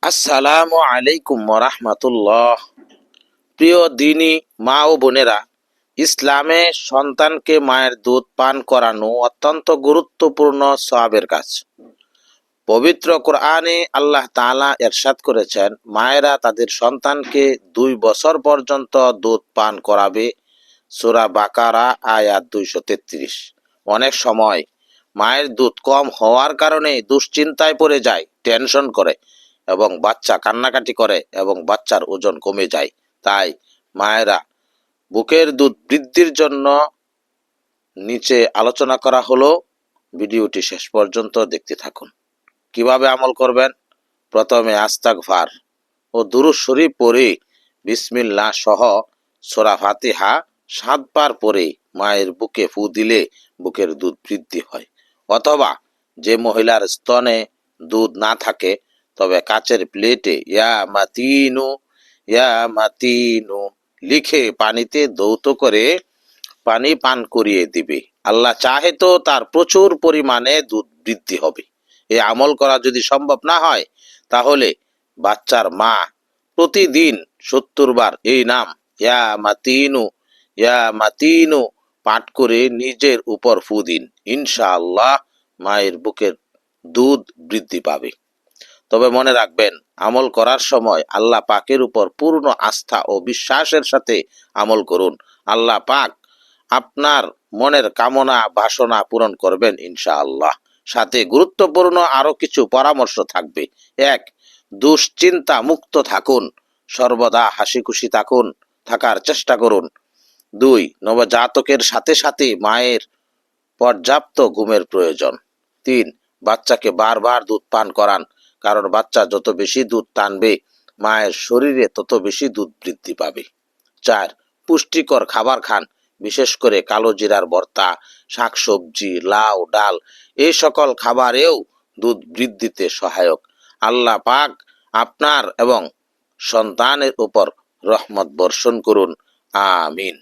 আসসালামু আলাইকুম রাহমাতুল্লাহ। প্রিয় দিনী মা ও বোনেরা, ইসলামে সন্তানকে মায়ের দুধ পান করানো অত্যন্ত গুরুত্বপূর্ণ সওয়াবের কাজ। পবিত্র কোরআনে আল্লাহ তাআলা ইরশাদ করেছেন, মায়েরা তাদের সন্তানকে 2 বছর পর্যন্ত দুধ পান করাবে। সূরা বাকারা আয়াত 233। অনেক সময় মায়ের দুধ কম হওয়ার কারণে দুশ্চিন্তায় পড়ে যায়, টেনশন করে এবং বাচ্চা কান্নাকাটি করে এবং বাচ্চার ওজন কমে যায়। তাই মায়েরা বুকের দুধ বৃদ্ধির জন্য নিচে আলোচনা করা হলো, ভিডিওটি শেষ পর্যন্ত দেখতে থাকুন। কিভাবে আমল করবেন? প্রথমে আস্তাগফার ও দুরূদ শরীফ পড়ে বিসমিল্লাহ সহ সূরা ফাতিহা 7 বার পড়ে মায়ের বুকে ফু দিলে বুকের দুধ বৃদ্ধি হয়। অথবা যে মহিলার স্তনে দুধ না থাকে তবে কাচের প্লেটে ইয়া মাতিনু লিখে পানিতে ধৌত করে পানি পান করিয়ে দিবে। আল্লাহ চাহে তো তার প্রচুর পরিমাণে দুধ বৃদ্ধি হবে। এই আমল করা যদি সম্ভব না হয় তাহলে বাচ্চার মা প্রতিদিন 70 বার এই নাম ইয়া মাতিনু পাঠ করে নিজের উপর ফু দিন। ইনশাআল্লাহ মায়ের বুকের দুধ বৃদ্ধি পাবে। তবে মনে রাখবেন, আমল করার সময় আল্লাহ পাকের উপর পূর্ণ আস্থা ও বিশ্বাসের সাথে আমল করুন। আল্লাহ পাক আপনার মনের কামনা বাসনা পূরণ করবেন ইনশাআল্লাহ। সাথে গুরুত্বপূর্ণ আরো কিছু পরামর্শ থাকবে। 1. দুশ্চিন্তা মুক্ত থাকুন, সর্বদা হাসি খুশি থাকার চেষ্টা করুন। 2. নবজাতকের সাথে সাথে মায়ের পর্যাপ্ত ঘুমের প্রয়োজন। 3. বাচ্চাকে বারবার দুধ পান করান, কারণ বাচ্চা যত বেশি দুধ টানবে মায়ের শরীরে তত বেশি দুধ বৃদ্ধি পাবে। 4. পুষ্টিকর খাবার খান, বিশেষ করে কালো জিরার ভর্তা, শাকসবজি, লাউ, ডাল এই সকল খাবারেও দুধ বৃদ্ধিতে সহায়ক। আল্লাহ পাক আপনার এবং সন্তানের উপর রহমত বর্ষণ করুন। আমিন।